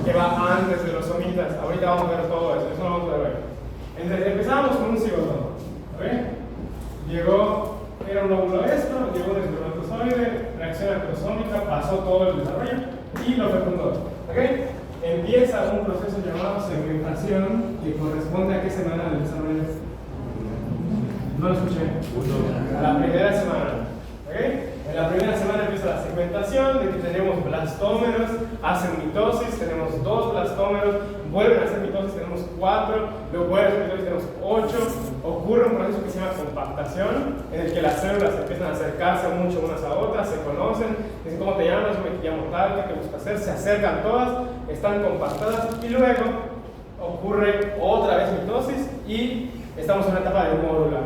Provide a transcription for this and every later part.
que va antes de los somitas. Ahorita vamos a ver todo eso, eso lo vamos a ver. Entonces empezamos con un cigoto. Llegó, era un óvulo esto, llegó un espermatozoide, reacción acrosómica, pasó todo el desarrollo y lo fecundó. Empieza un proceso llamado segmentación que corresponde a qué semana del desarrollo. No lo escuché. A la primera semana. En la primera semana empieza la segmentación de que tenemos blastómeros, hacen mitosis, tenemos 2 blastómeros, vuelven a hacer mitosis, tenemos 4, luego vuelven a hacer mitosis, tenemos 8. Ocurre un proceso que se llama compactación, en el que las células empiezan a acercarse mucho unas a otras, se conocen, dicen cómo te llamas, yo me llamo tal, ¿qué te gusta hacer? Se acercan todas, están compactadas y luego ocurre otra vez mitosis y estamos en una etapa de módula.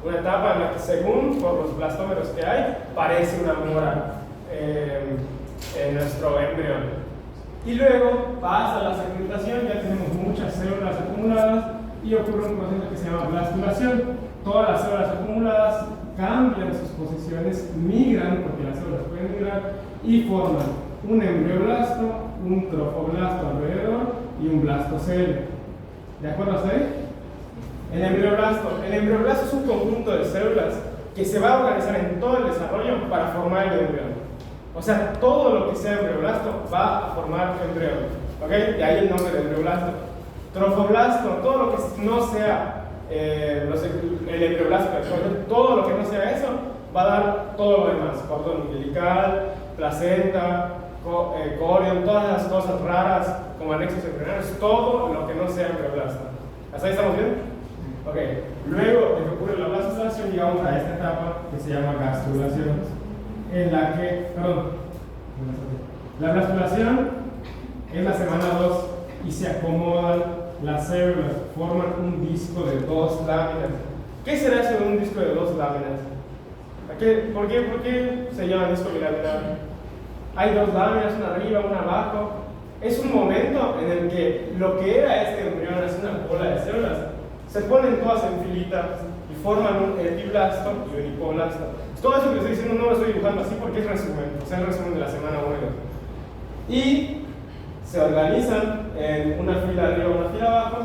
Una etapa en la que, según por los blastómeros que hay, parece una mora en nuestro embrión. Y luego pasa la segmentación, ya tenemos muchas células acumuladas y ocurre un proceso que se llama blastulación. Todas las células acumuladas cambian sus posiciones, migran, porque las células pueden migrar, y forman un embrioblasto, un trofoblasto alrededor y un blastocele. ¿De acuerdo hasta ahí? El embrioblasto es un conjunto de células que se va a organizar en todo el desarrollo para formar el embrión. O sea, todo lo que sea embrioblasto va a formar embrión. De ahí el nombre de embrioblasto. Trofoblasto, todo lo que no sea el embrioblasto, todo lo que no sea eso, va a dar todo lo demás: cordón umbilical, placenta, corion, todas las cosas raras como anexos embrionarios, todo lo que no sea embrioblasto. ¿Hasta ahí estamos bien? Luego de que ocurre la blastulación, llegamos a esta etapa que se llama gastrulación, en la que, la blastulación es la semana 2 y se acomodan las células, forman un disco de 2 láminas. ¿Qué será eso de un disco de 2 láminas? ¿Por qué se llama disco bilaminar? Hay 2 láminas, una arriba, una abajo. Es un momento en el que lo que era este embrión es una bola de células, se ponen todas en filitas y forman un epiblasto y un hipoblasto. Todo eso que estoy diciendo no lo estoy dibujando así porque es resumen, o sea, el resumen de la semana 1 y 2. Y se organizan en una fila arriba y una fila abajo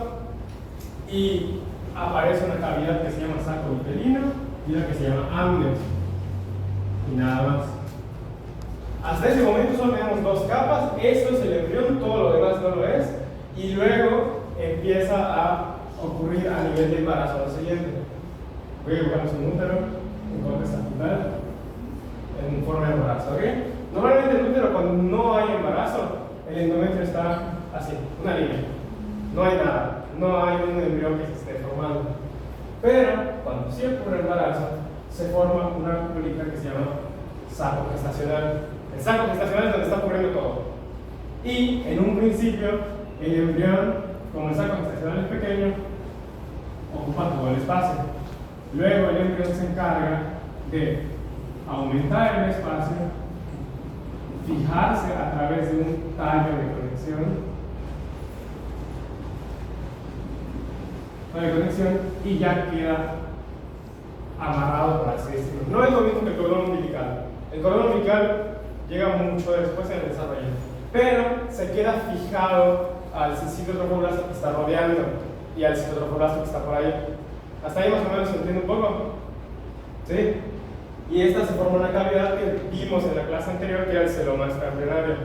y aparece una cavidad que se llama saco uterino y una que se llama amnios. Y nada más. Hasta ese momento solo tenemos 2 capas, eso es el embrión, todo lo demás no lo es, y luego empieza a ocurrir a nivel de embarazo lo siguiente. Voy a dibujarnos un útero, un corte sagital, en forma de embarazo, Normalmente el útero, cuando no hay embarazo, el endometrio está así, una línea. No hay nada, no hay un embrión que se esté formando. Pero cuando sí ocurre el embarazo, se forma una cúpula que se llama saco gestacional. El saco gestacional es donde está ocurriendo todo. Y en un principio, el embrión, como el saco gestacional es pequeño, ocupa todo el espacio. Luego el embrión se encarga de aumentar el espacio, fijarse a través de un tallo de conexión y ya queda amarrado, por así decirlo. No es lo mismo que el cordón umbilical. El cordón umbilical llega mucho después en el desarrollo, pero se queda fijado al citotrofoblasto que está rodeando y al citotrofoblasto que está por ahí. Hasta ahí más o menos se entiende un poco. ¿Sí? Y esta se forma una cavidad que vimos en la clase anterior, que era el celoma extraembrionario.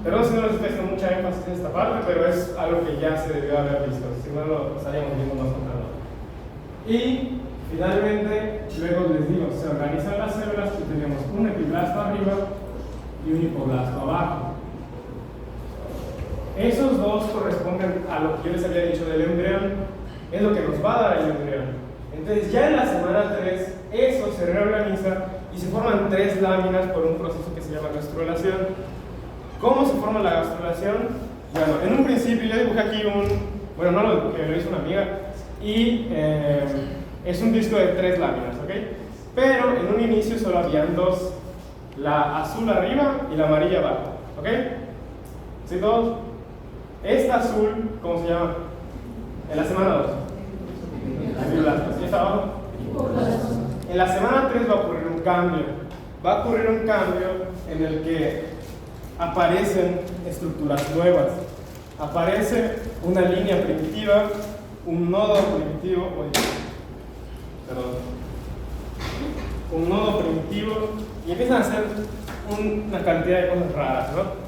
Perdón si no les estoy haciendo mucha énfasis en esta parte, pero es algo que ya se debió haber visto, si no lo estaríamos viendo más temprano. Y finalmente, luego les digo, se organizan las células y tenemos un epiblasto arriba y un hipoblasto abajo. Esos dos corresponden a lo que yo les había dicho del embrión, es lo que nos va a dar el embrión. Entonces ya en la semana 3, eso se reorganiza y se forman 3 láminas por un proceso que se llama gastrulación. ¿Cómo se forma la gastrulación? Bueno, en un principio yo dibujé aquí bueno, no lo dibujé, lo hizo una amiga, y es un disco de 3 láminas, Pero en un inicio solo habían 2, la azul arriba y la amarilla abajo, ¿Sí todos? Esta azul, ¿cómo se llama? En la semana 2. ¿Sí está abajo? En la semana 3 va a ocurrir un cambio. Va a ocurrir un cambio en el que aparecen estructuras nuevas. Aparece una línea primitiva, un nodo primitivo, un nodo primitivo, y empiezan a hacer una cantidad de cosas raras, ¿no?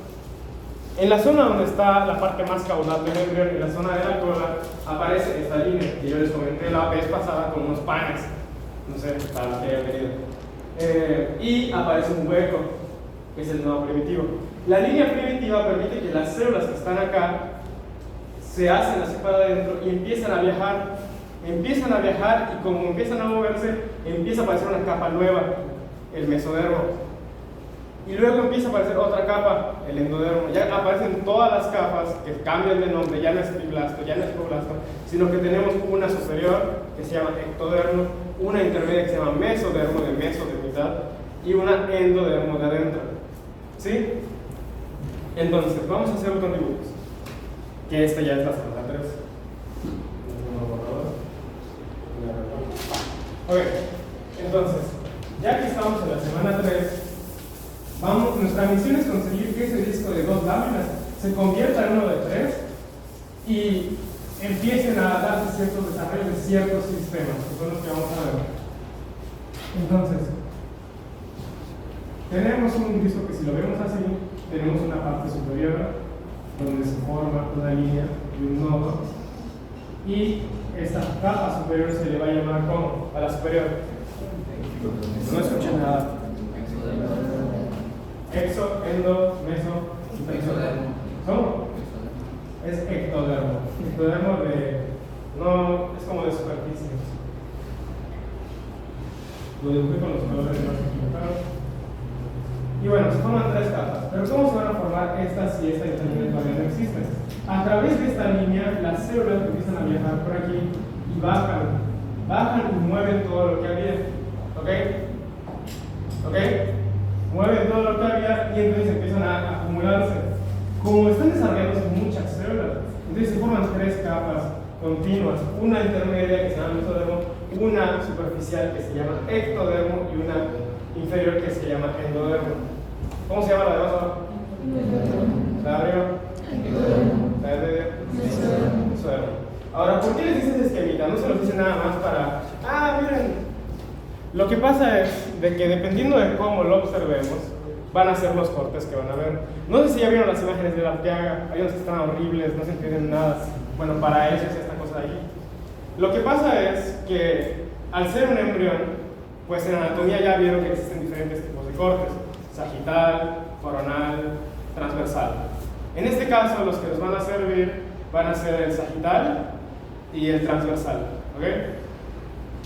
En la zona donde está la parte más caudal del embrión, en la zona de la cola, aparece esta línea que yo les comenté la vez pasada con unos panes, no sé, para los que hayan venido. Y aparece un hueco, que es el nodo primitivo. La línea primitiva permite que las células que están acá se hacen así para adentro y empiezan a viajar, y como empiezan a moverse, empieza a aparecer una capa nueva, el mesodermo. Y luego empieza a aparecer otra capa, el endodermo. Ya aparecen todas las capas que cambian de nombre, ya no es epiblasto, ya no es problasto, sino que tenemos una superior que se llama ectodermo, una intermedia que se llama mesodermo, de meso de mitad, y una endodermo de adentro. ¿Sí? Entonces, vamos a hacer otros dibujos. Que esta ya es la semana 3. Ok, entonces, ya que estamos en la semana 3, nuestra misión es conseguir que ese disco de 2 láminas se convierta en uno de 3 y empiecen a darse ciertos desarrollos de ciertos sistemas, que son los que vamos a ver. Entonces, tenemos un disco que, si lo vemos así, tenemos una parte superior donde se forma una línea y un nodo, y esta capa superior se le va a llamar como a la superior. No escuché nada. Exo, endo, meso, exodermo. ¿Cómo? Es ectodermo. Ectodermo no, es como de superficie. Lo dibujé con los colores más equivocados. Y bueno, se forman 3 capas. Pero ¿cómo se van a formar estas si esta línea todavía no existe? A través de esta línea, las células empiezan a viajar por aquí y bajan y mueven todo lo que había. ¿Ok? ¿Ok? Mueven todo lo que había y entonces empiezan a acumularse. Como están desarrollándose muchas células, entonces se forman 3 capas continuas, una intermedia que se llama mesodermo, una superficial que se llama ectodermo y una inferior que se llama endodermo. ¿Cómo se llama la de abajo? La de arriba. La de mesodermo. Ahora, ¿por qué les dicen esquemita? No se los dicen nada más para, miren. Lo que pasa es de que dependiendo de cómo lo observemos, van a ser los cortes que van a ver. No sé si ya vieron las imágenes de la Arteaga, hay unas que están horribles, no se entienden nada. Bueno, para ellos esta cosa de aquí. Lo que pasa es que al ser un embrión, pues en anatomía ya vieron que existen diferentes tipos de cortes: sagital, coronal, transversal. En este caso, los que nos van a servir van a ser el sagital y el transversal. ¿Ok?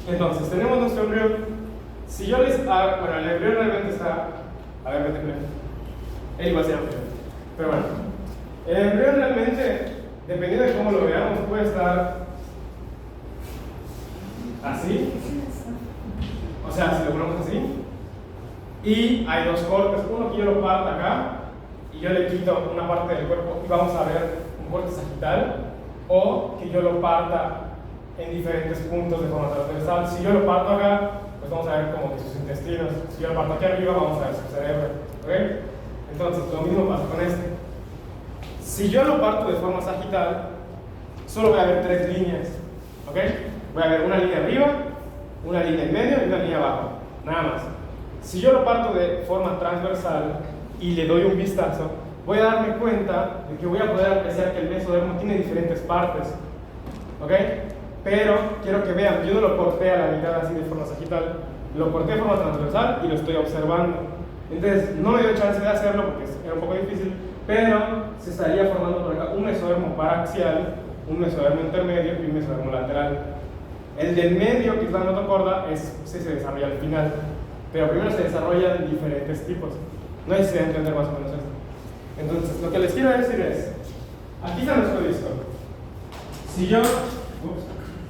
Entonces, tenemos nuestro embrión. Si yo les hago, bueno, el embrión realmente está, a ver, vete, él va a ser embrión. Pero bueno, el embrión realmente, dependiendo de cómo lo veamos, puede estar así. O sea, si lo ponemos así. Y hay 2 cortes, uno que yo lo parto acá y yo le quito una parte del cuerpo y vamos a ver un corte sagital, o que yo lo parta en diferentes puntos de forma transversal. Si yo lo parto acá, pues vamos a ver como que sus intestinos. Si yo lo parto aquí arriba, vamos a ver su cerebro. ¿Ok? Entonces, lo mismo pasa con este. Si yo lo parto de forma sagital, solo voy a ver 3 líneas. ¿Ok? Voy a ver una línea arriba, una línea en medio y una línea abajo. Nada más. Si yo lo parto de forma transversal y le doy un vistazo, voy a darme cuenta de que voy a poder apreciar que el mesodermo tiene diferentes partes. ¿Ok? Pero quiero que vean, yo no lo corté a la mitad así de forma sagital, lo corté de forma transversal y lo estoy observando. Entonces, no me dio chance de hacerlo porque era un poco difícil, pero se estaría formando por acá un mesodermo paraxial, un mesodermo intermedio y un mesodermo lateral. El del medio, que es la notocorda, se desarrolla al final, pero primero se desarrollan diferentes tipos. No sé si se va a entender más o menos esto. Entonces, lo que les quiero decir es, aquí está nuestro disco.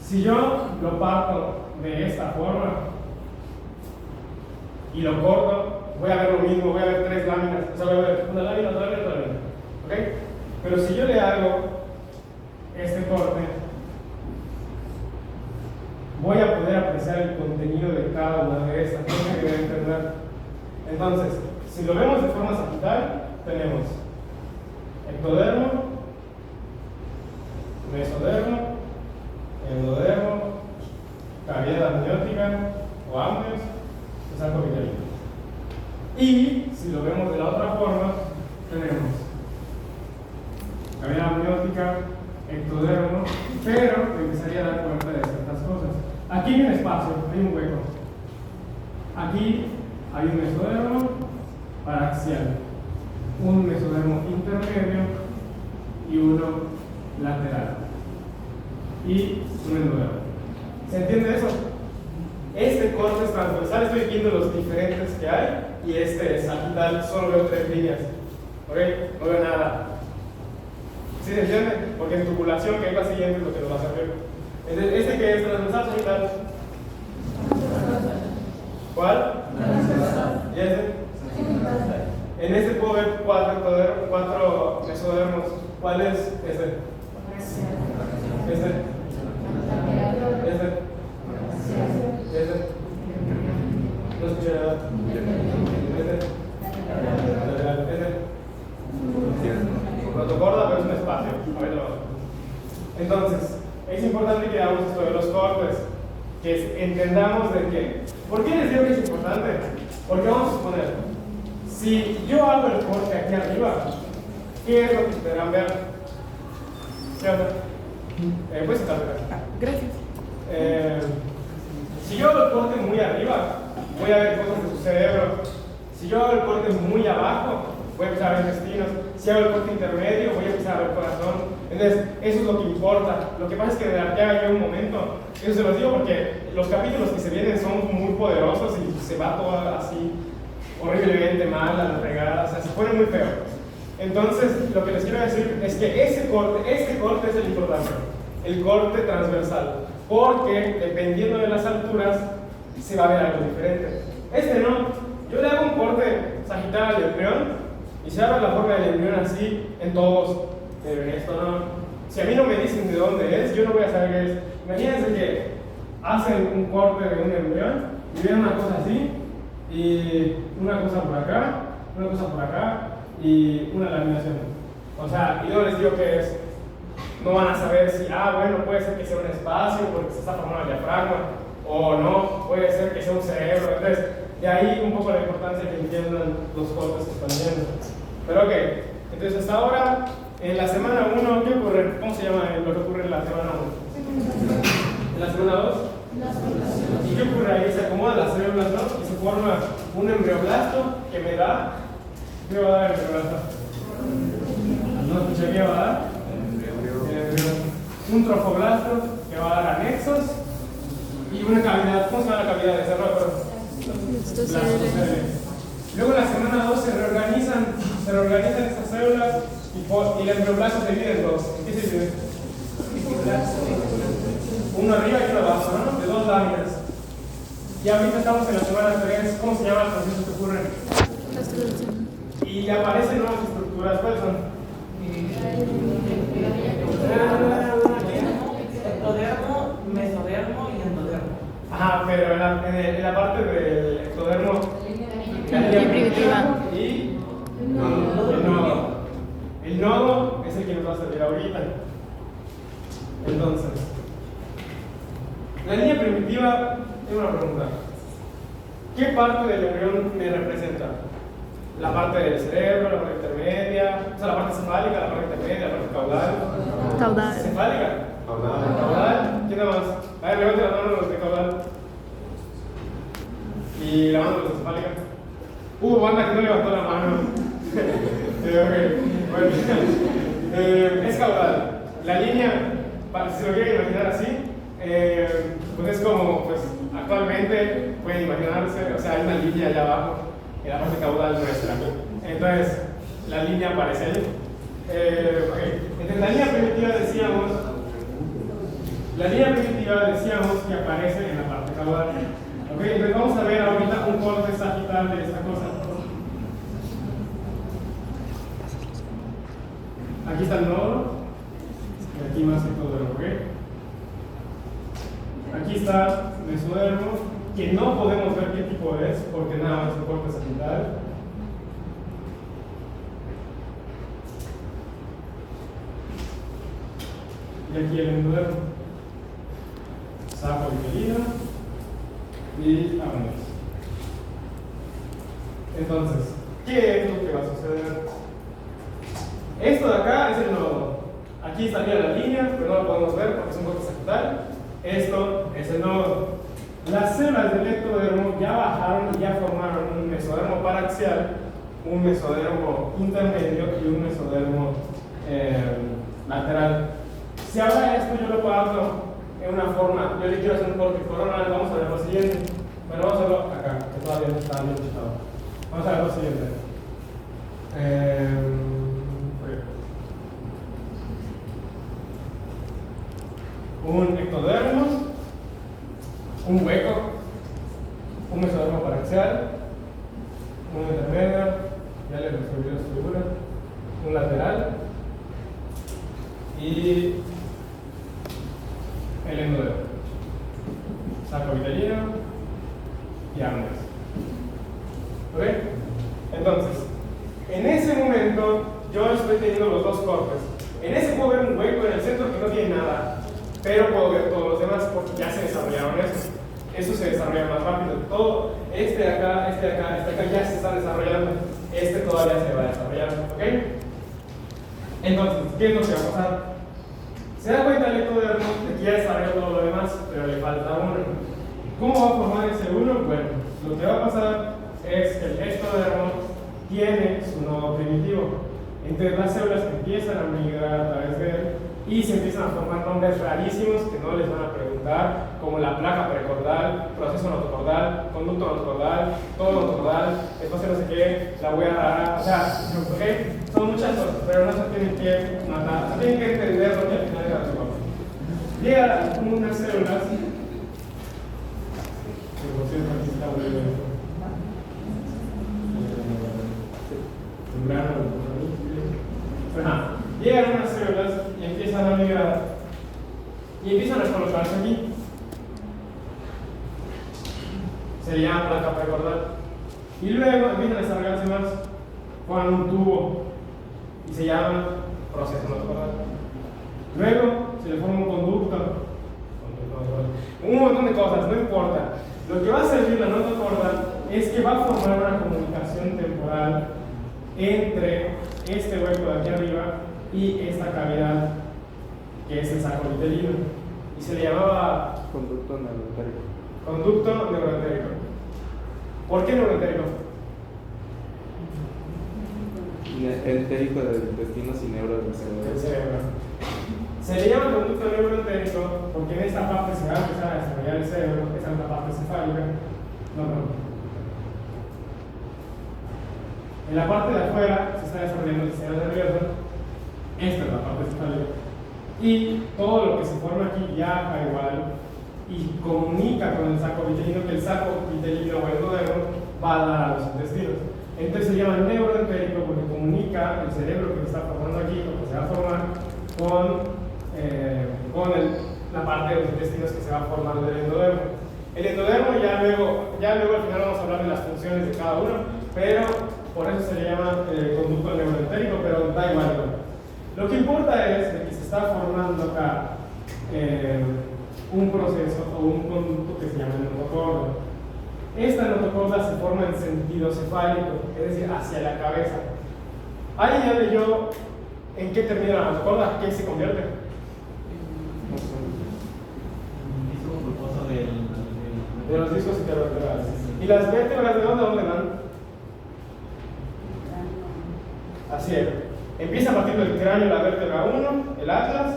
Si yo lo parto de esta forma y lo corto, voy a ver lo mismo, voy a ver 3 láminas, o sea, voy a ver una lámina, otra lámina, otra lámina. ¿Ok? Pero si yo le hago este corte, voy a poder apreciar el contenido de cada una de estas, no me voy a entender. Entonces, si lo vemos de forma sagital, tenemos ectodermo, mesodermo, endodermo, cavidad amniótica o amnios, saco vitalicio. Y si lo vemos de la otra forma, tenemos cavidad amniótica, ectodermo, pero me empezaría a dar cuenta de ciertas cosas. Aquí hay un espacio, hay un hueco. Aquí hay un mesodermo paraxial, un mesodermo intermedio y uno lateral y un endodermo. ¿Se entiende eso? Este corte es transversal, estoy viendo los diferentes que hay y este es sagital, solo veo 3 líneas. ¿Ok? No veo nada. ¿Sí se entiende? Porque en tubulación que va siguiendo es lo que nos va a servir. Este que es transversal sagital. ¿Cuál? ¿Y este? En este puedo ver 4 mesodermos. ¿Cuál es este? Este. Este. No escuché nada. Protocorda, pero es un espacio. A ver, entonces, es importante que hagamos esto de los cortes, que entendamos de qué. ¿Por qué les digo que es importante? Porque vamos a suponer, si yo hago el corte aquí arriba, ¿qué es lo que esperan ver? ¿Qué onda? Pues está bien. Gracias. Si yo hago el corte muy arriba, voy a ver cosas de su cerebro. Si yo hago el corte muy abajo, voy a empezar a ver intestinos. Si hago el corte intermedio, voy a empezar a ver corazón. Entonces, eso es lo que importa. Lo que pasa es que de aquí a un momento, eso se los digo porque los capítulos que se vienen son muy poderosos y se va todo así horriblemente mal, a la fregada, o sea, se pone muy feo. Entonces, lo que les quiero decir es que este corte es el importante, el corte transversal. Porque dependiendo de las alturas se va a ver algo diferente. Este no, yo le hago un corte sagital al embrión y se abre la forma del embrión así en todos. Esto no. Si a mí no me dicen de dónde es, yo no voy a saber qué es. Imagínense que hacen un corte de un embrión y ven una cosa así y una cosa por acá, una cosa por acá y una laminación. O sea, y yo les digo que es. No van a saber si, bueno, puede ser que sea un espacio porque se está formando el diafragma, o no, puede ser que sea un cerebro. Entonces, de ahí un poco la importancia de que entiendan los cortes que están viendo. Pero ok, entonces hasta ahora, en la semana 1, ¿qué ocurre? ¿Cómo se llama lo que ocurre en la semana 1? ¿En la semana 2? ¿Y qué ocurre ahí? Se acomodan las células, ¿no? Y se forma un embrioblasto que me da. ¿Qué va a dar el embrioblasto? ¿No escuché qué va a dar? Un trofoblasto que va a dar anexos y una cavidad. ¿Cómo se llama la cavidad de cerro? Luego en la semana 2 se reorganizan estas células y el embrioblasto se divide en dos. ¿En qué se divide? Uno arriba y uno abajo, ¿no? De 2 láminas. Y ahorita estamos en la semana 3. ¿Cómo se llama el proceso que ocurre? Y aparecen nuevas estructuras. ¿Cuáles son? Ectodermo, mesodermo y endodermo. Ajá, pero en la parte del ectodermo, la línea primitiva y el nodo. El nodo es el que nos va a servir ahorita. Entonces, la línea primitiva, tengo una pregunta. ¿Qué parte del embrión me representa? La parte del cerebro, la parte intermedia, o sea, la parte cefálica, la parte intermedia, la parte caudal. Caudal. ¿Cefálica? Caudal. ¿Quién da más? A ver, levante la mano los de caudal. Y la mano de los de cefálica. Banda que no levantó la mano. Okay. Bueno. Es caudal. La línea, si lo quieren imaginar así, pues es como, pues actualmente pueden imaginarse, o sea, hay una línea allá abajo en la parte caudal nuestra. Entonces, la línea aparece ahí. Entonces, la línea primitiva decíamos que aparece en la parte caudal. Entonces vamos a ver ahorita un corte sagital de esta cosa. Aquí está el nodo y aquí más ectodermo, ¿ok? Aquí está mesodermo, que no podemos ver qué tipo es porque nada más es un corte sagital. y aquí el endodermo. Saco vitelino y vámonos. Entonces, ¿qué es lo que va a suceder? Esto de acá es el nodo. Aquí estaría la línea, pero no lo podemos ver porque es un corte sagittal. Esto es el nodo. Las células del ectodermo ya bajaron y ya formaron un mesodermo paraxial, un mesodermo intermedio y un mesodermo lateral. Si ahora esto yo lo parto en una forma, yo le quiero hacer un corte coronal, vamos a ver lo siguiente. Bueno, vamos a verlo acá, que todavía no está bien chutado. Vamos a ver lo siguiente. Un ectodermo, un hueco, un mesodermo paraxial, un intermedio, ya le resolví la estructura, un lateral y el endodermo. Saco vitelino y armas. ¿Ok? Entonces, en ese momento yo estoy teniendo los dos cortes. En ese puedo ver un hueco en el centro que no tiene nada, pero puedo ver todos los demás porque ya se desarrollaron esos. Eso se desarrolla más rápido. Todo, este de acá, este de acá, este de acá ya se está desarrollando. Este todavía se va a desarrollar. ¿Ok? Entonces, ¿qué es lo que va a pasar? Se da cuenta el ectodermo de que ya desarrolló todo lo demás, pero le falta uno. ¿Cómo va a formar ese uno? Bueno, lo que va a pasar es que el ectodermo tiene su nodo primitivo. Entonces las células empiezan a migrar a través de él y se empiezan a formar nombres rarísimos que no les van a preguntar, como la placa precordal, proceso notocordal, conducto notocordal, todo notocordal, espacio no sé qué, la huella rara, o sea, ¿okay? Son muchas cosas, pero no se tienen que matar, se tienen que entender lo que al final es la cosa. Llegan unas células, que por cierto aquí está muy bien. Llegan unas células y empiezan a migrar y empiezan a colocarse aquí. Se le llama placa precordal. Y luego empiezan a desarrollarse más, forman un tubo y se llama proceso notocordal. Luego se le forma un conducto, un montón de cosas, no importa. Lo que va a servir la notocordal es que va a formar una comunicación temporal entre este hueco de aquí arriba y esta cavidad que es el saco vitelino y se le llamaba conducto neuroentérico. Conducto neuroentérico. ¿Por qué neuroentérico? Entérico de intestinos y neuro del Del cerebro. cerebro. Se le llama conducto neuroentérico porque en esta parte se va a empezar a desarrollar el cerebro, esa es la parte cefálica. No. En la parte de afuera se está desarrollando el sistema nervioso. Esta es la parte cefálica. Y todo lo que se forma aquí viaja igual y comunica con el saco vitelino, que el saco vitelino o endodermo va a dar a los intestinos. Entonces se llama neuroentérico porque comunica el cerebro que se está formando aquí, o que se va a formar, con la parte de los intestinos que se va a formar del endodermo. El endodermo ya luego al final vamos a hablar de las funciones de cada uno, pero por eso se le llama conducto neuroentérico, pero da igual. Lo que importa es de que se está formando acá un proceso o un conducto que se llama notocorda. Esta notocorda se forma en sentido cefálico, es decir, hacia la cabeza. ¿Alguien ya leyó en qué termina la notocorda? ¿Qué se convierte? De los discos intervertebrales. ¿Y las vértebras de dónde van? Así es. Empieza a partir del cráneo la vértebra 1, el atlas,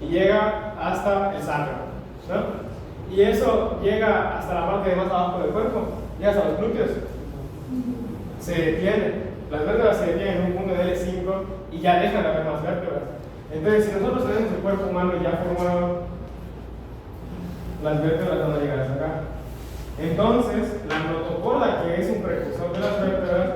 y llega hasta el sacro, ¿no? Y eso llega hasta la parte de más abajo del cuerpo, llega hasta los glúteos. Se detiene. Las vértebras se detienen en un punto de L5 y ya dejan de haber más vértebras. Entonces, si nosotros tenemos el cuerpo humano ya formado, las vértebras van a llegar hasta acá. Entonces, la notocorda, que es un precursor de las vértebras,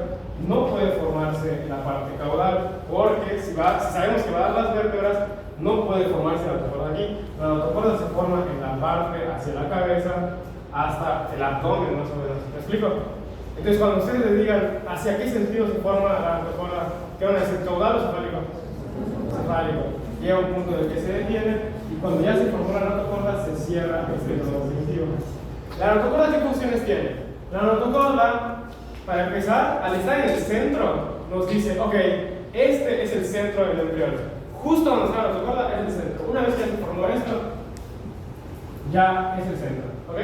no puede formarse en la parte caudal, porque si sabemos que va a dar las vértebras, no puede formarse la notocorda aquí. La notocorda se forma en la parte hacia la cabeza hasta el abdomen, más o menos. ¿Me explico? Entonces, cuando ustedes les digan hacia qué sentido se forma la notocorda, ¿qué van a decir? ¿Caudal o cefálico? cefálico. Llega a un punto en el que se detiene y cuando ya se formó la notocorda se cierra este nodo primitivo. ¿La notocorda qué funciones tiene? La notocorda, para empezar, al estar en el centro, nos dice, ok, este es el centro del embrión. Justo donde está la notocorda es el centro. Una vez que se formó esto, ya es el centro. ¿Ok?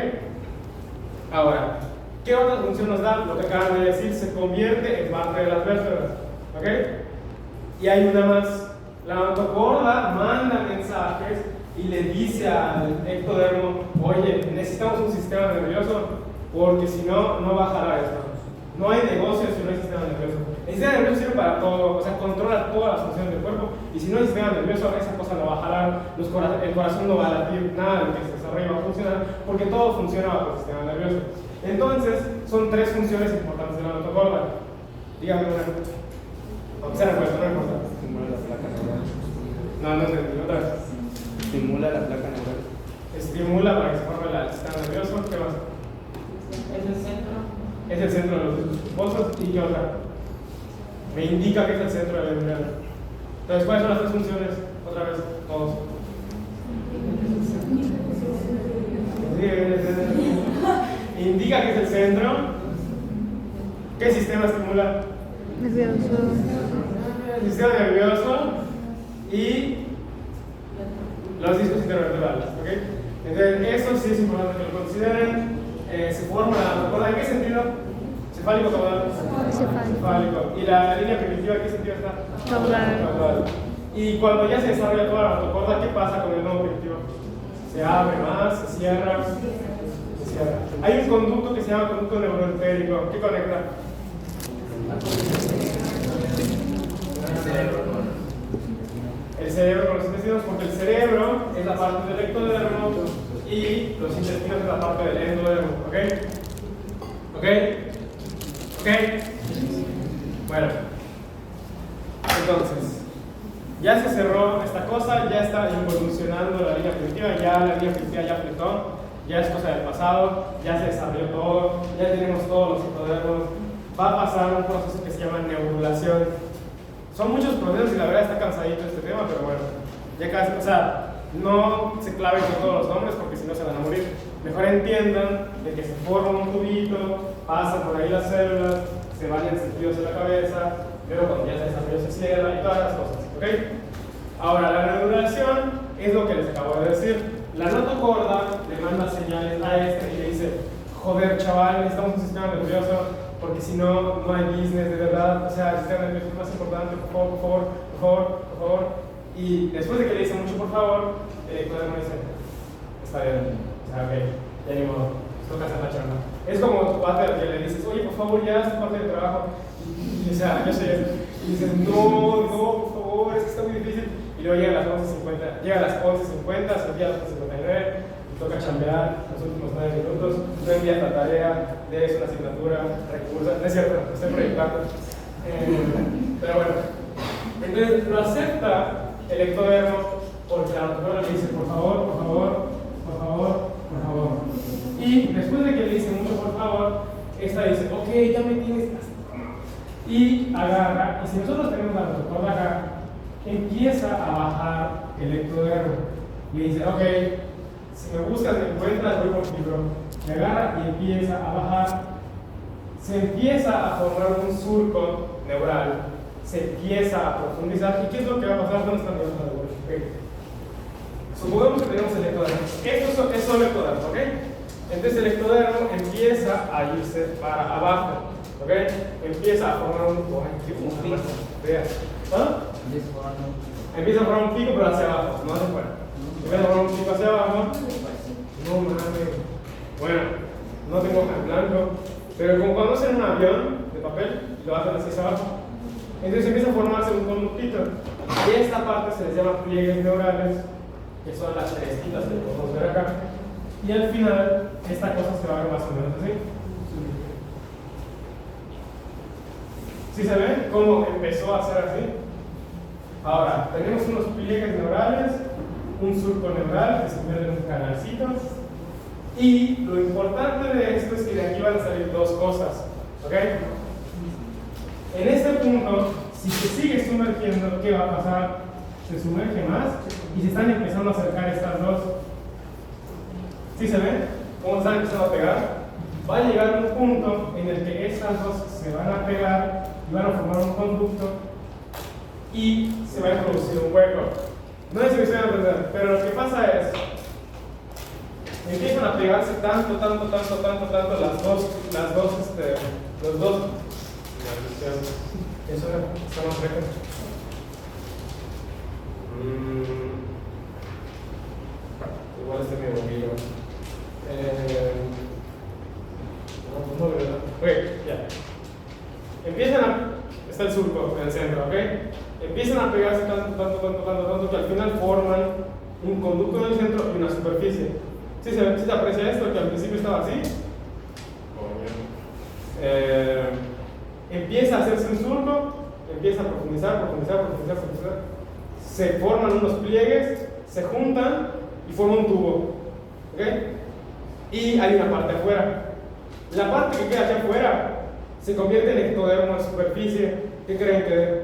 Ahora, ¿qué otra función nos da? Lo que acaban de decir, se convierte en parte de las vértebras. ¿Ok? Y hay una más. La notocorda manda mensajes y le dice al ectodermo, oye, necesitamos un sistema nervioso porque si no, no bajará esto. No hay negocio si no hay sistema nervioso. El sistema nervioso sirve para todo, o sea, controla todas las funciones del cuerpo y si no hay sistema nervioso, esa cosa no va a jalar, el corazón no va a latir, nada de lo que se desarrolla va a funcionar porque todo funciona bajo el sistema nervioso. Entonces, son tres funciones importantes de la notocorda. Dígame una. Aunque sea repuesto, no importa. Estimula la placa neural. No entendí, otra vez. Estimula la placa neural. Estimula para que se forme el sistema nervioso. ¿Qué más? Es el centro. Es el centro de los discos pulposos. ¿Y qué otra? Me indica que es el centro del embrión. Entonces, ¿cuáles son las tres funciones? Otra vez, todos. Indica que es el centro. ¿Qué sistema estimula? Nervioso. El sistema nervioso y los discos intervertebrales. ¿Okay? Entonces, eso sí es importante que lo consideren. Se forma la notocorda. ¿En qué sentido? Cefálico, caudal. Cefálico. ¿Y la línea primitiva en qué sentido está? Caudal. Y cuando ya se desarrolla toda la notocorda, ¿qué pasa con el nodo primitivo? Se abre más, se cierra, se cierra. Hay un conducto que se llama conducto neuroentérico. ¿Qué conecta? El cerebro con los intestinos, porque el cerebro es la parte del ectodermo y los intestinos es la parte del endodermo. ¿Ok? ¿Ok? ¿Ok? Bueno, entonces, ya se cerró esta cosa, ya está involucionando la línea primitiva, ya la línea primitiva ya apretó, ya es cosa del pasado, ya se desarrolló todo, ya tenemos todos los ectodermos. Va a pasar un proceso que se llama neurulación. Son muchos procesos y la verdad está cansadito este tema, pero bueno, ya casi, o sea, no se claven con todos los nombres porque si no se van a morir. Mejor entiendan de que se forma un tubito, pasa por ahí las células, se bañan sentidos en la cabeza, luego cuando ya se desarrolla se cierra y todas las cosas, ¿ok? Ahora, la neurulación es lo que les acabo de decir. La notocorda le manda señales a este y le dice, joder chaval, necesitamos un sistema nervioso porque si no, no hay business de verdad, o sea, el sistema nervioso es más importante, por favor. Y después de que le dice mucho por favor, el ectodermo dice, está bien, o sea, ok, ya ni modo, toca hacer la chamba. Es como tu padre al que le dices, oye, por favor, ya es tu parte del trabajo. Y o sea, yo sé, y dices, no, por favor, es que está muy difícil. Y luego llega a las 11:50, se envía a las 11:59, toca chambear los últimos 9 minutos, no envías la tarea, lees una asignatura, recursos, no es cierto, estoy proyectando. Pero bueno, entonces lo acepta el ectodermo porque la notocorda le dice, por favor. Y después de que le dice mucho por favor, esta dice, ok, ya me tienes hasta. Y agarra, y si nosotros tenemos la notocorda acá, empieza a bajar el ectodermo. Y dice, ok, si me buscas, me encuentras, voy por fibro. Me agarra y empieza a bajar. Se empieza a formar un surco neural. Se empieza a profundizar. ¿Y qué es lo que va a pasar? ¿Dónde están los neuronas? Okay. Supongamos que tenemos el ectodermo. Esto es solo ectodermo, ¿ok? Entonces el ectodermo empieza a irse para abajo, ¿ok? Empieza a formar un pico. ¿Ah? Empieza a formar un pico, pero hacia abajo, no hacia afuera. Empieza a formar un pico hacia abajo. No mames. Bueno, no tengo hoja en blanco, pero como cuando hacen un avión de papel y lo hacen así hacia abajo, entonces empieza a formarse un conductito. Y esta parte se les llama pliegues neurales, que son las crestitas que podemos ver acá. Y al final, esta cosa se va a ver más o menos así. ¿Sí se ve cómo empezó a ser así? Ahora, tenemos unos pliegues neurales, un surco neural que se convierte en un canalcito. Y lo importante de esto es que de aquí van a salir dos cosas. ¿Ok? En este punto, Si se sigue sumergiendo, ¿qué va a pasar? Se sumerge más y se están empezando a acercar estas dos. ¿Sí se ven? ¿Cómo están empezando a pegar? Va a llegar un punto en el que estas dos se van a pegar y van a formar un conducto y se va a producir un hueco. No sé si me estoy dando a entender, pero lo que pasa es empiezan a pegarse tanto los dos eso está más lejos. Igual este medio movido. No, ¿verdad? Ok, ya. Empiezan a... Está el surco en el centro, ¿ok? Empiezan a pegarse tanto que al final forman un conducto en el centro y una superficie. ¿Sí se aprecia esto? Que al principio estaba así. Empieza a hacerse un surco, empieza a profundizar. Se forman unos pliegues, se juntan y forman un tubo. ¿Ok? Y hay una parte afuera. La parte que queda aquí afuera se convierte en ectodermo, en superficie. ¿Qué creen que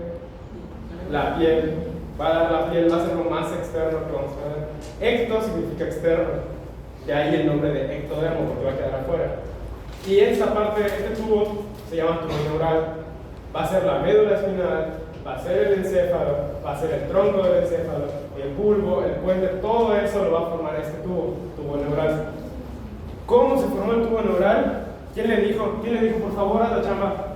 la piel? Va a dar la piel, va a ser lo más externo que vamos a ver. Ecto significa externo. De ahí el nombre de ectodermo, porque va a quedar afuera. Y esta parte, este tubo, se llama tubo neural. Va a ser la médula espinal, va a ser el encéfalo, va a ser el tronco del encéfalo, el bulbo, el puente, todo eso lo va a formar este tubo neural. ¿Cómo se formó el tubo neural? ¿Quién le dijo, por favor, haz la chamba?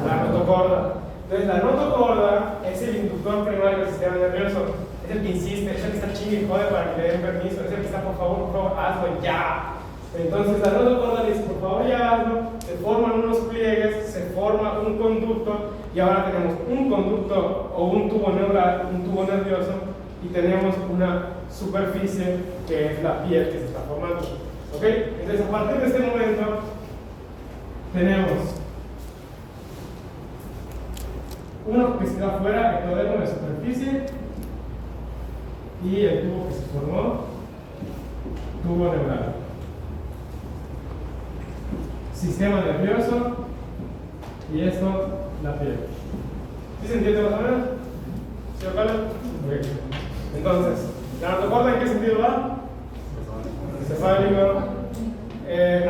La notocorda. Entonces, la notocorda es el inductor primario del sistema nervioso. Es el que insiste, es el que está chingue y jode para que le den permiso, es el que está, por favor, hazlo ya. Entonces la notocorda le dice, por favor, ya hazlo, se forman unos pliegues, se forma un conducto y ahora tenemos un conducto o un tubo neural, un tubo nervioso y tenemos una superficie que es la piel que se está formando. ¿Ok? Entonces a partir de este momento tenemos uno que se da afuera, ectodermo de superficie, y el tubo que se formó, tubo neural. Sistema nervioso y esto, la piel. ¿Sí se entiende más o menos? ¿Sí, Ocala? Okay. Entonces, ¿la notocorda en qué sentido va? Encefálico.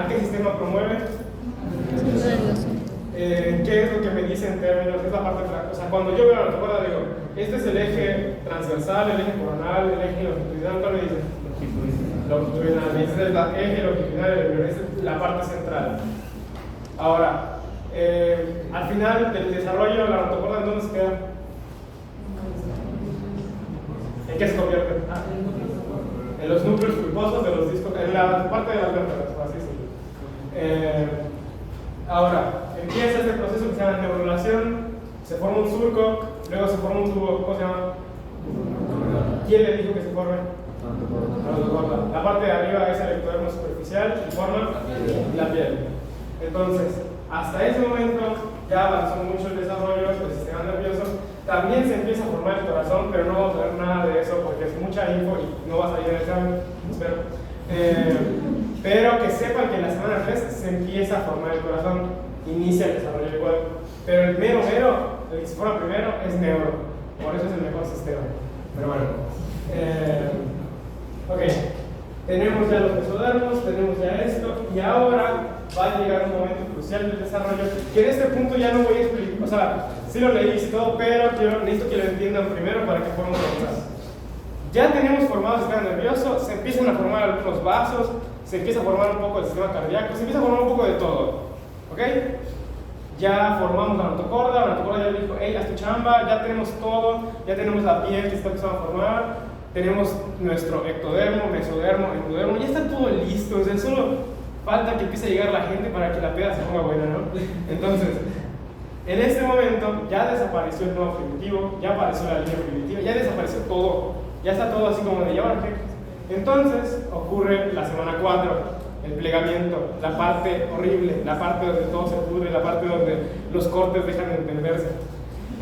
¿A qué sistema promueve? ¿Qué es lo que me dice en términos? Es la parte de la cosa. Cuando yo veo la notocorda digo, este es el eje transversal, el eje coronal, el eje longitudinal. ¿Cuál me dice? Longitudinal. Este es el eje longitudinal, es la parte central. Ahora, al final del desarrollo, la notocorda, ¿en dónde se queda? ¿En qué se convierte? En los núcleos pulposos de los discos, en la parte de las vértebras, así es. Ahora, empieza este proceso que se llama neurulación, se forma un surco, luego se forma un tubo, ¿cómo se llama? ¿Quién le dijo que se forme? La notocorda. La parte de arriba es el ectodermo superficial y forma la piel. Entonces, hasta ese momento ya avanzó mucho el desarrollo del sistema nervioso. También se empieza a formar el corazón, pero no vamos a ver nada de eso porque es mucha info y no va a salir en el examen, espero. Pero que sepan que en la semana 3 se empieza a formar el corazón, inicia el desarrollo igual. Pero el mero, el que se forma primero es neuro, por eso es el mejor sistema. Pero bueno. Ok, tenemos ya los mesodermos, tenemos ya esto, y ahora va a llegar un momento crucial del desarrollo que en este punto ya no voy a explicar, o sea, sí lo leí y todo, pero necesito que lo entiendan primero para que podamos avanzar. Ya tenemos formado el sistema nervioso, se empiezan a formar algunos vasos, se empieza a formar un poco el sistema cardíaco, se empieza a formar un poco de todo, ¿ok? Ya formamos la notocorda ya dijo, hey, haz tu chamba, ya tenemos todo, ya tenemos la piel que se está empezando a formar, tenemos nuestro ectodermo, mesodermo, endodermo, ya está todo listo, o sea, solo falta que empiece a llegar la gente para que la peda se ponga buena, ¿no? Entonces, en este momento ya desapareció el nodo primitivo, ya apareció la línea primitiva, ya desapareció todo, ya está todo así como de ya, ¿qué? Entonces ocurre la semana 4, el plegamiento, la parte horrible, la parte donde todo se pudre, la parte donde los cortes dejan de entenderse.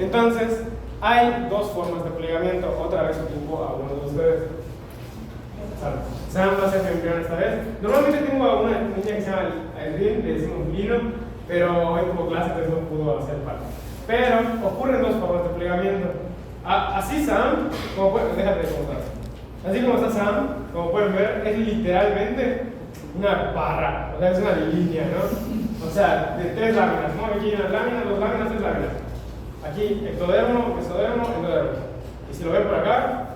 Entonces, hay dos formas de plegamiento, otra vez ocupo a uno de ustedes. Sam va a ser mi embrión esta vez. Normalmente tengo a una niña que se llama Irene, le decimos Lino, pero hoy tuvo clase, entonces no pudo hacer parte. Pero ocurren dos formas de plegamiento. Así Sam, como pueden, déjate cómo está. Así como está Sam, como pueden ver, es literalmente una barra, o sea, es una línea, ¿no? O sea, de 3 láminas, ¿no? Aquí una lámina, 2 láminas, 3 láminas. Aquí ectodermo, mesodermo, endodermo. Y si lo ven por acá,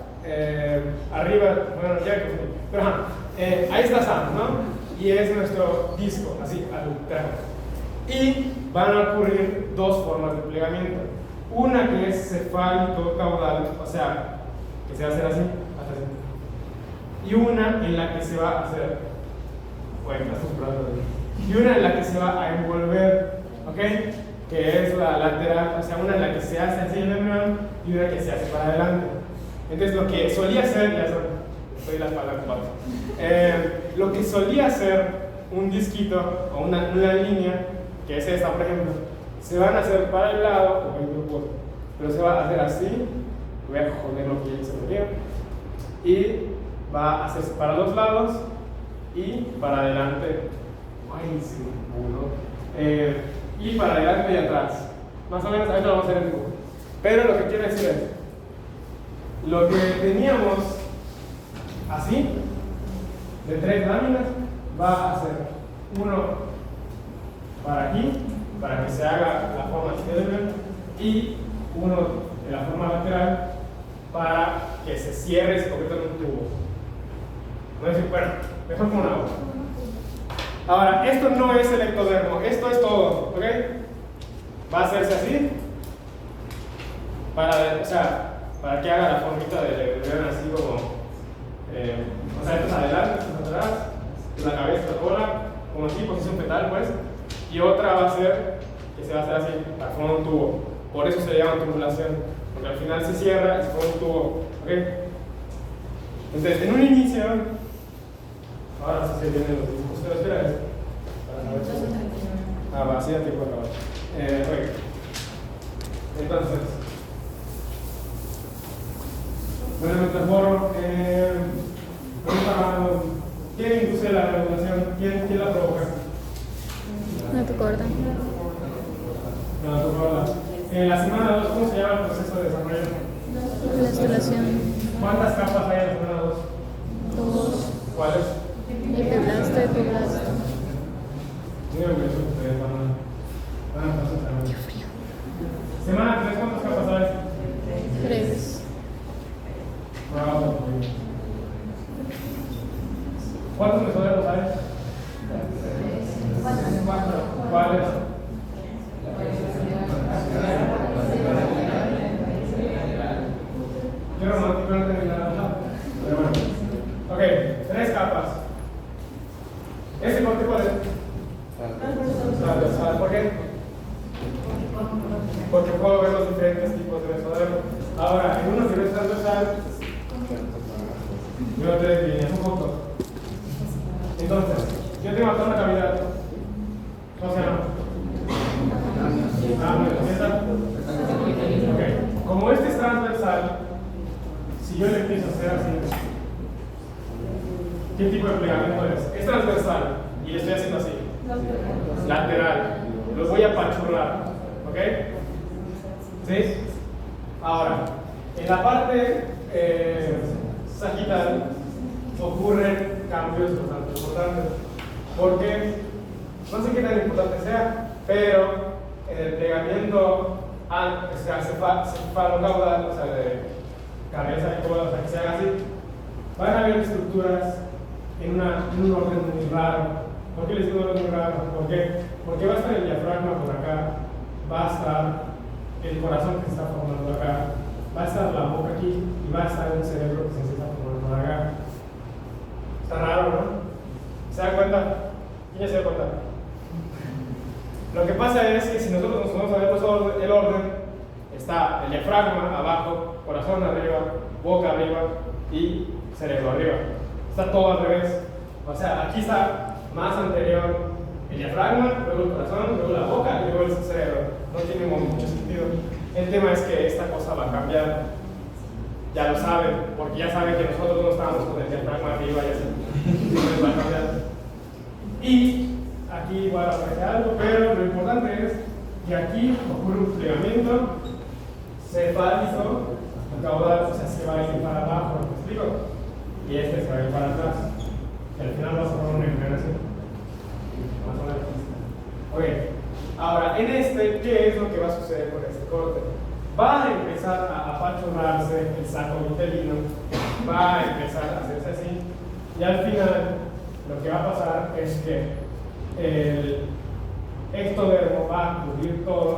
arriba, bueno, ya que pero ahí está Sam, ¿no? Y es nuestro disco, así, al traje. Y van a ocurrir dos formas de plegamiento. Una que es cefálico caudal, o sea, que se va a hacer así, hasta así. Y una en la que se va a hacer, bueno, y una en la que se va a envolver, ¿ok? Que es la lateral, o sea, una en la que se hace así el membrana y una que se hace para adelante. Entonces, lo que solía ser, ya estoy la espalda ocupada. Lo que solía ser un disquito o una línea, que es esta, por ejemplo, se van a hacer para el lado, o el grupo, pero se va a hacer así. Voy a joder lo que ya se me quiera. Y va a hacerse para los lados y para adelante. Buenísimo, ¿no? Y para adelante y atrás. Más o menos, ahorita lo vamos a hacer en dibujo. Pero lo que quiero decir es, lo que teníamos así, de 3 láminas, va a ser uno para aquí, para que se haga la forma exterior, y uno de la forma lateral para que se cierre y se convierta en un tubo. Voy a decir, bueno, mejor con una hoja. Ahora, esto no es el ectodermo, esto es todo, ¿ok? Va a hacerse así, para que haga la formita de león, así como, o sea, esto es adelante, esto es atrás, la cabeza, la cola, como así, posición fetal, pues, y otra va a ser que se va a hacer así, para formar un tubo. Por eso se llama tubulación, porque al final se cierra y se forma un tubo, ¿ok? Entonces, en un inicio, ahora sí se vienen los dibujos, pero espera eso. Va, así ya te puedo acabar. Ok. Entonces, bueno, mejor, ¿quién induce la regulación? ¿Quién la provoca? No te cortan. No, tú hablas. En la semana 2, ¿cómo se llama el proceso de desarrollo? La instalación. ¿Cuántas capas hay en la semana 2? 2. ¿Cuáles? Hipoblasto, hipoblasto. Muy bien, ustedes van a pasar también. Semana 3, ¿cuántas capas hay? 3. Bravo. ¿Cuántos mesodermos hay? 4. ¿Cuáles? Qué romántico, no tengo nada. Pero bueno. Ok, 3 capas. ¿Ese corte cuál es? Transversal. ¿Por qué? Porque puedo ver los diferentes tipos de mesodermo. Ahora, en uno que no es transversal, yo 3 líneas, un poco. Entonces, yo tengo acá una cavidad. ¿Cómo se llama? Ok. Como este es transversal, si yo le empiezo a hacer así, ¿qué tipo de plegamiento es? Es transversal y le estoy haciendo así. Lateral. Los voy a apachurrar. ¿Ok? ¿Sí? Ahora, en la parte sagital ocurren cambios bastante importantes. Porque no sé qué tan importante sea, pero en el plegamiento cefalocaudal, o sea, de cabeza y cola, o sea, que se haga así, van a haber estructuras en un orden muy raro. ¿Por qué les digo un orden muy raro? ¿Por qué? Porque va a estar el diafragma por acá, va a estar el corazón que se está formando acá, va a estar la boca aquí y va a estar un cerebro que se está formando por acá. Está raro, ¿no? ¿Se dan cuenta? ¿Quién ya se da cuenta? Lo que pasa es que si nosotros nos ponemos a ver el orden, está el diafragma abajo, corazón arriba, boca arriba y cerebro arriba. Está todo al revés. O sea, aquí está más anterior el diafragma, luego el corazón, luego la boca y luego el cerebro. No tiene mucho sentido. El tema es que esta cosa va a cambiar. Ya lo saben, porque ya saben que nosotros no estamos con el diafragma arriba y así. Entonces va a cambiar. Y aquí igual aparece algo, pero lo importante es Y aquí ocurre un plegamiento cefálico caudal, o sea, se va a ir para abajo, ¿me explico? Y este se va a ir para atrás. Y al final vas a formar una inclinación. Más o menos. Ok. Ahora, en este, ¿qué es lo que va a suceder con este corte? Va a empezar a apachurrarse el saco vitelino, va a empezar a hacerse así, y al final lo que va a pasar es que el ectodermo va a cubrir todo,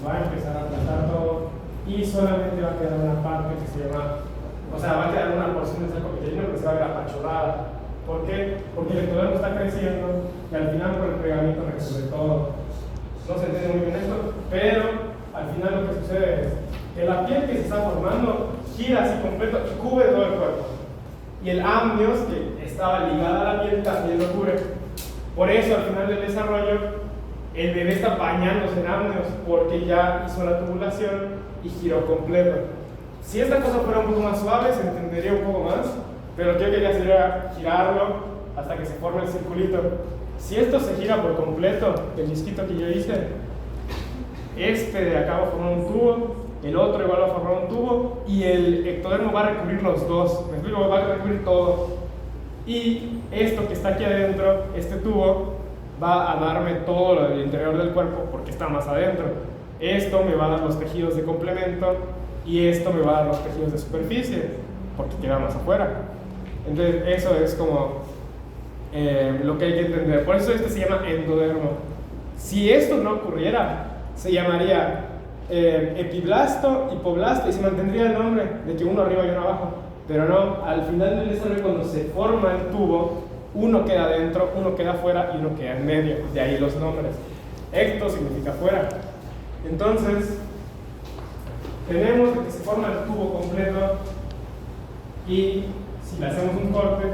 va a empezar a aplastar todo, y solamente va a quedar una parte que se llama, o sea, va a quedar una porción del saco vitelino que se va a ver apachurrada. ¿Por qué? Porque el ectodermo está creciendo y al final por el plegamiento recubre todo. No se entiende muy bien esto, pero al final lo que sucede es que la piel que se está formando gira así completo y cubre todo el cuerpo. Y el amnios, que estaba ligado a la piel, también lo cubre. Por eso al final del desarrollo, el bebé está bañándose en amnios porque ya hizo la tubulación y giró completo. Si esta cosa fuera un poco más suave, se entendería un poco más, pero lo que yo quería hacer era girarlo hasta que se forme el circulito. Si esto se gira por completo, el disquito que yo hice, este de acá va a formar un tubo, el otro igual va a formar un tubo, y el ectodermo va a recubrir los dos, me explico, va a recubrir todo. Y esto que está aquí adentro, este tubo, va a darme todo lo del interior del cuerpo porque está más adentro. Esto me va a dar los tejidos de complemento y esto me va a dar los tejidos de superficie porque queda más afuera. Entonces eso es como lo que hay que entender. Por eso este se llama endodermo. Si esto no ocurriera, se llamaría epiblasto, hipoblasto, y se mantendría el nombre de que uno arriba y uno abajo. Pero no, al final del desarrollo, cuando se forma el tubo, uno queda adentro, uno queda afuera y uno queda en medio. De ahí los nombres. Ecto significa afuera. Entonces, tenemos que se forma el tubo completo y si le hacemos un corte,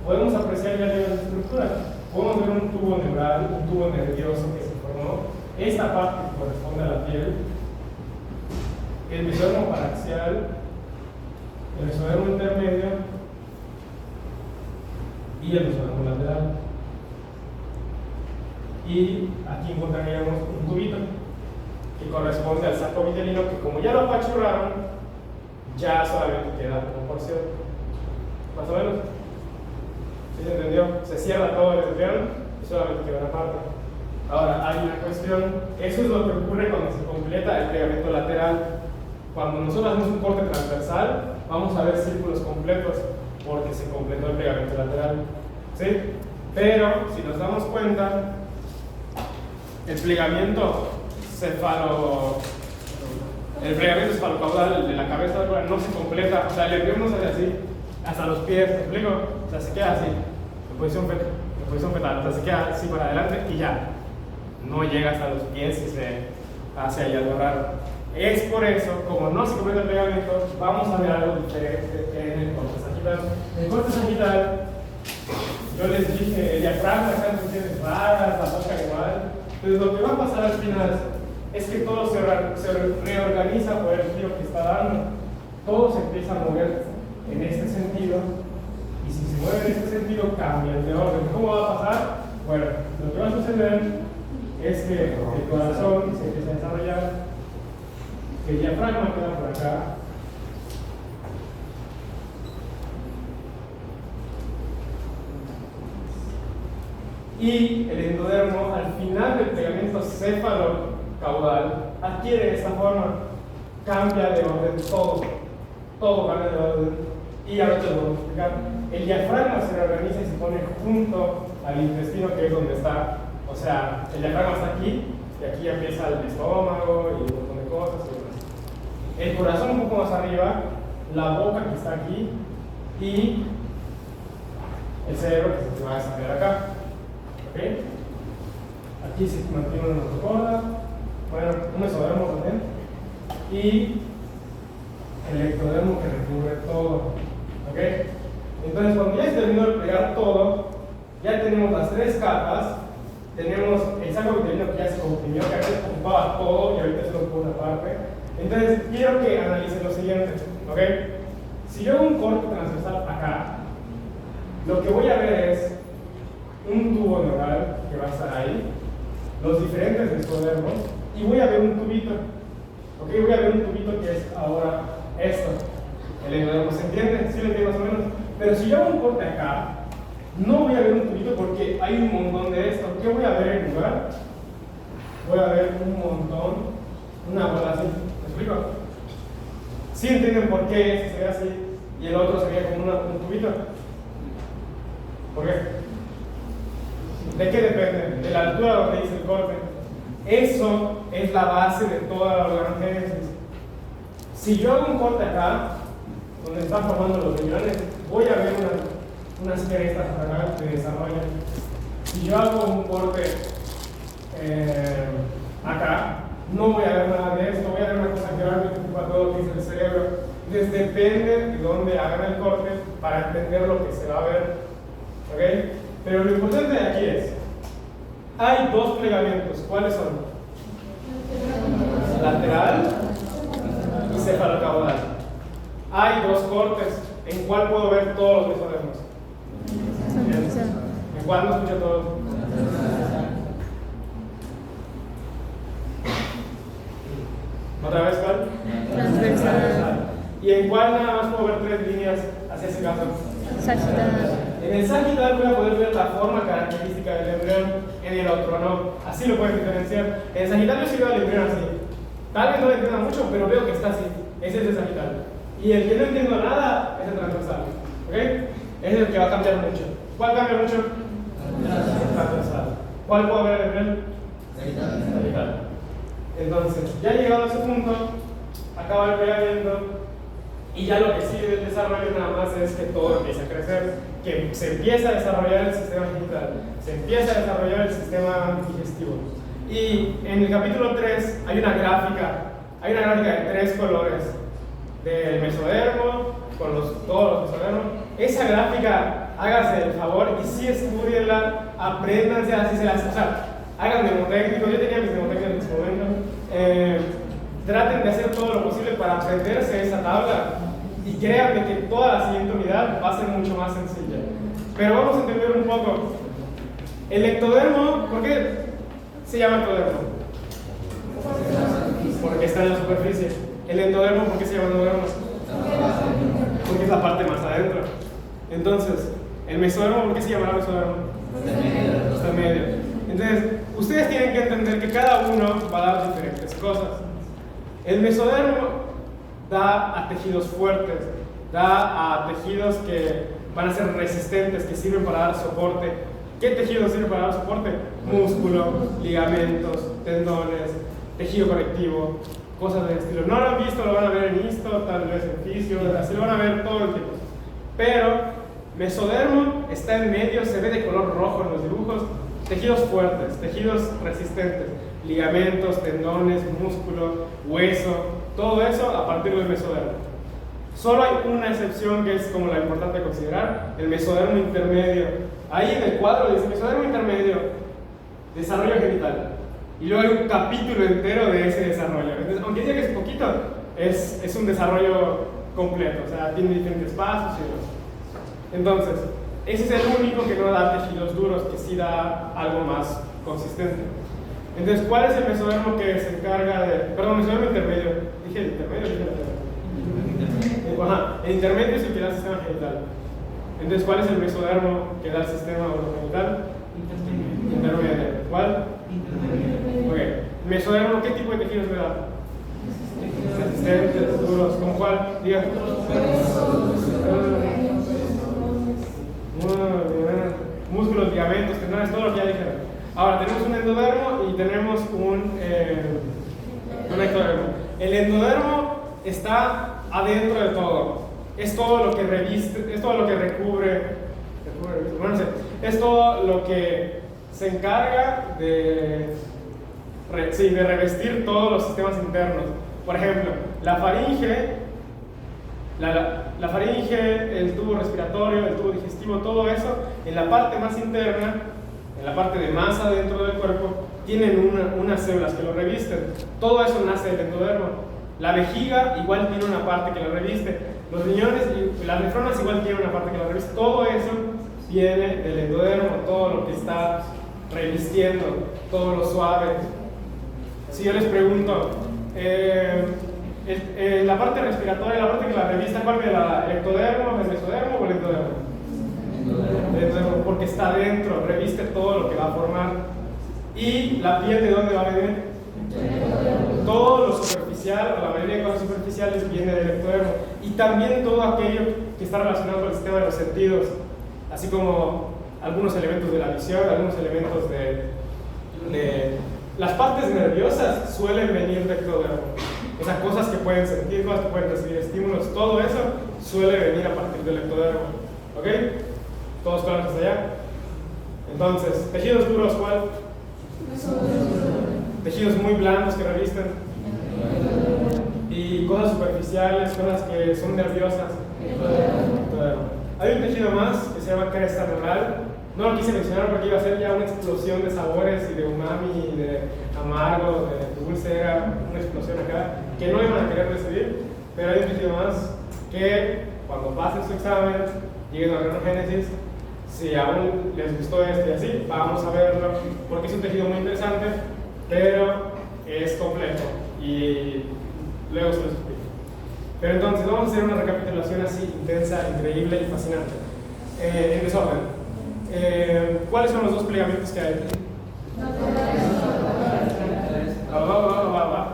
podemos apreciar ya la estructura. Podemos ver un tubo neural, un tubo nervioso que se formó. Esta parte que corresponde a la piel, el mesodermo paraxial, el mesodermo intermedio y el mesodermo lateral. Y aquí encontraríamos un tubito que corresponde al saco vitelino, que como ya lo apachurraron, ya solamente queda una porción. Más o menos. ¿Sí se entendió? Se cierra todo el estrión y solamente queda una parte. Ahora, hay una cuestión. Eso es lo que ocurre cuando se completa el pegamento lateral. Cuando nosotros hacemos un corte transversal, vamos a ver círculos completos porque se completó el pegamento lateral. ¿Sí? Pero, si nos damos cuenta, el plegamiento cefalocaudal, el de la cabeza, no se completa. O sea, el embrión no sale así hasta los pies, ¿me explico? O sea, se queda así, en posición fetal, o sea, se queda así para adelante y ya. No llega hasta los pies y se hace ahí algo raro. Es por eso, como no se completa el pegamento, vamos a ver algo diferente en el corte sagital. En el corte sagital, yo les dije, el diafragma está en funciones raras, la boca igual. Entonces, lo que va a pasar al final es que todo se reorganiza por el giro que está dando. Todo se empieza a mover en este sentido, y si se mueve en este sentido, cambia de orden. ¿Cómo va a pasar? Bueno, lo que va a suceder es que el corazón se empieza a desarrollar, que el diafragma queda por acá, y el endodermo al final del pegamento cefalocaudal adquiere esta forma, cambia de orden todo cambia de orden. Y ahora te lo voy a explicar. El diafragma se reorganiza y se pone junto al intestino, que es donde está. O sea, el diafragma está aquí y aquí ya empieza el estómago y un montón de cosas y demás. El corazón un poco más arriba, la boca que está aquí y el cerebro que se va a desarrollar acá. ¿Ok? Aquí se mantiene una notocorda, bueno, un mesodermo también, y el ectodermo que recubre todo. ¿Ok? Entonces, cuando ya se terminó de pegar todo, ya tenemos las tres capas. Tenemos el saco vitelino que ya se comprimió, que antes ocupaba todo y ahorita solo ocupa una parte. Entonces, quiero que analicen lo siguiente. ¿Ok? Si yo hago un corte transversal acá, lo que voy a ver es un tubo neural que va a estar ahí, los diferentes mesodermos, y voy a ver un tubito. Ok, voy a ver un tubito que es ahora esto. El endodermo, ¿se entiende? ¿Sí lo entiendo más o menos? Pero si yo hago un corte acá, no voy a ver un tubito porque hay un montón de esto. ¿Qué voy a ver en lugar? Voy a ver un montón, una bola así. ¿Me explico? ¿Sí entienden por qué ese se ve así y el otro sería como un tubito? ¿Por qué? ¿De qué depende? De la altura donde hice el corte. Eso es la base de toda la organogénesis. Si yo hago un corte acá, donde están formando los riñones, voy a ver unas crestas acá de desarrollo. Si yo hago un corte acá, no voy a ver nada de esto, voy a ver una cosa grande que ocupa todo lo que es el cerebro. Entonces depende de dónde hagan el corte para entender lo que se va a ver. ¿Ok? Pero lo importante de aquí es, hay dos plegamientos. ¿Cuáles son? Lateral y cefalocaudal. Hay dos cortes. ¿En cuál puedo ver todos los mesodermos? ¿En cuál no escucho todos? ¿Otra vez cuál? Transversal. ¿Y en cuál nada más puedo ver tres líneas hacia ese caso? Sagital. En el sagital voy a poder ver la forma característica del embrión, en el otro no. Así lo pueden diferenciar. En el sagital yo sí veo al embrión así. Tal vez no lo entienda mucho, pero veo que está así. Ese es el sagital. Y el que no entiendo nada es el transversal. ¿Ok? Ese es el que va a cambiar mucho. ¿Cuál cambia mucho? El transversal. ¿Cuál puedo ver el embrión? Sagital. Entonces, ya llegado a ese punto, acaba el plegamiento. Y ya lo que sigue del desarrollo nada más es que todo empieza a crecer, que se empieza a desarrollar el sistema genital, se empieza a desarrollar el sistema digestivo. Y en el capítulo 3 hay una gráfica de tres colores del mesodermo, con todos los mesodermos. Esa gráfica, háganse el favor y sí estudienla, apréndanse así se las... O sea, hagan mnemotécnicos, yo tenía mis mnemotécnicos en ese momento. Traten de hacer todo lo posible para aprenderse esa tabla y créanme que toda la siguiente unidad va a ser mucho más sencilla. Pero vamos a entender un poco. El ectodermo, ¿por qué se llama ectodermo? Porque está en la superficie. El endodermo, ¿por qué se llama endodermo? Porque es la parte más adentro. Entonces, el mesodermo, ¿por qué se llamará mesodermo? Está en medio. Entonces, ustedes tienen que entender que cada uno va a dar diferentes cosas. El mesodermo da a tejidos fuertes, da a tejidos que van a ser resistentes, que sirven para dar soporte. ¿Qué tejidos sirven para dar soporte? Músculo, ligamentos, tendones, tejido conectivo, cosas del estilo. No lo han visto, lo van a ver en histo, tal vez en fisio, así lo van a ver todo el tiempo. Pero mesodermo está en medio, se ve de color rojo en los dibujos. Tejidos fuertes, tejidos resistentes, ligamentos, tendones, músculo, hueso, todo eso a partir del mesodermo. Solo hay una excepción que es como la importante de considerar, el mesodermo intermedio. Ahí en el cuadro dice mesodermo intermedio, desarrollo genital. Y luego hay un capítulo entero de ese desarrollo. Entonces, aunque diga que es poquito, es un desarrollo completo, o sea, tiene diferentes pasos y demás. Entonces, ese es el único que no da tejidos duros, que sí da algo más consistente. Entonces, ¿cuál es el mesodermo que se encarga de...? Perdón, mesodermo intermedio. ¿Dije el intermedio o dije lateral? Ajá, el intermedio es el que da el sistema genital. Entonces, ¿cuál es el mesodermo que da el sistema genital? Intermedio. ¿Cuál? Ok. ¿Mesodermo qué tipo de tejidos me da? Resistentes, duros. ¿Cómo cuál? Diga. Músculos, ligamentos, tendones, todo lo que ya dijeron. Ahora tenemos un endodermo y tenemos un ectodermo. El endodermo está adentro de todo. Es todo lo que reviste, es todo lo que recubre, bueno, es todo lo que se encarga de revestir todos los sistemas internos. Por ejemplo, la faringe, la faringe, el tubo respiratorio, el tubo digestivo, todo eso, en la parte más interna, en la parte de masa dentro del cuerpo, tienen unas células que lo revisten. Todo eso nace del endodermo. La vejiga igual tiene una parte que lo reviste. Los riñones y las nefronas igual tienen una parte que lo reviste. Todo eso viene del endodermo, todo lo que está revistiendo, todo lo suave. Si yo les pregunto, la parte respiratoria, la parte que la revista, ¿cuál es la ectodermo, el mesodermo o el endodermo? El endodermo, porque está dentro, reviste todo lo que va a formar. ¿Y la piel de dónde va a venir? Todo lo superficial, o la mayoría de cosas superficiales, viene del ectodermo. Y también todo aquello que está relacionado con el sistema de los sentidos, así como algunos elementos de la visión, algunos elementos de las partes nerviosas suelen venir del ectodermo. O sea, cosas que pueden sentir, cosas que pueden recibir estímulos, todo eso suele venir a partir del ectodermo. ¿Ok? ¿Todos claros hasta allá? Entonces, tejidos duros, ¿cuál? Tejidos muy blandos que revisten. Y cosas superficiales, cosas que son nerviosas. Hay un tejido más que se llama cresta neural. No lo quise mencionar porque iba a ser ya una explosión de sabores y de umami, de amargo, de dulce, era una explosión acá que no iban a querer recibir. Pero hay un tejido más que cuando pasen su examen, lleguen a renogénesis, si aún les gustó este y así, vamos a verlo porque es un tejido muy interesante, pero es complejo y luego se lo explico. Pero entonces vamos a hacer una recapitulación así intensa, increíble y fascinante. En desorden. ¿Cuáles son los dos plegamientos que hay?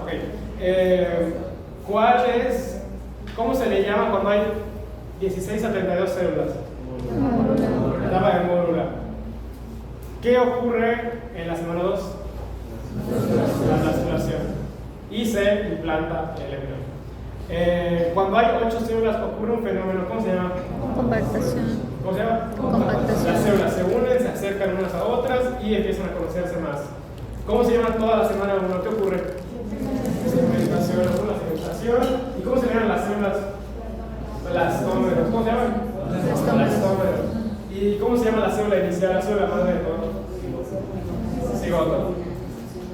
Okay. ¿Cómo se le llama cuando hay 16 a 32 células? Etapa de mórula. ¿Qué ocurre en la semana 2? La flagellación. Y se implanta el embrión. Cuando hay 8 células ocurre un fenómeno, ¿cómo se llama? Compactación. ¿Cómo se llama? Compactación. Las células se unen, se acercan unas a otras y empiezan a conocerse más. ¿Cómo se llama toda la semana 1? ¿Qué ocurre? Segmentación. ¿Y cómo se llaman las células? Blastómeros. ¿Cómo se llaman? Blastómeros. ¿Y cómo se llama la célula inicial, la célula madre de todo? Cigoto.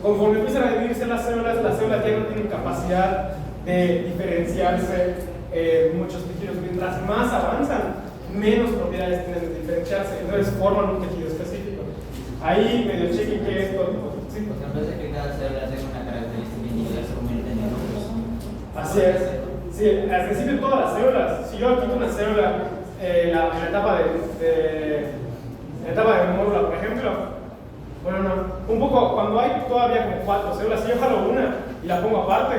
Conforme empiezan a dividirse las células ya no tienen capacidad de diferenciarse en muchos tejidos. Mientras más avanzan, menos propiedades tienen de diferenciarse, entonces forman un tejido específico. Ahí medio chequen que es todo tipo. ¿Sí? Porque en vez de que cada célula tenga una característica individual, se convierte en núcleos. Así es. Sí, al principio todas las células, si yo quito una célula en la etapa de mórula, por ejemplo, bueno, no, un poco, cuando hay todavía como 4 células, si yo jalo una y la pongo aparte,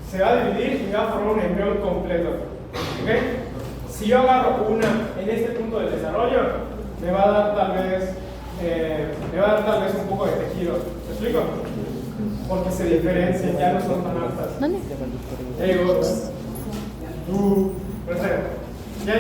se va a dividir y va a formar un embrión completo. ¿Ok? Si yo agarro una en este punto del desarrollo, me va a dar tal vez un poco de tejido. ¿Me explico? Porque se diferencian, ya no son tan altas. ¿Dónde? Ya llegó. Ya.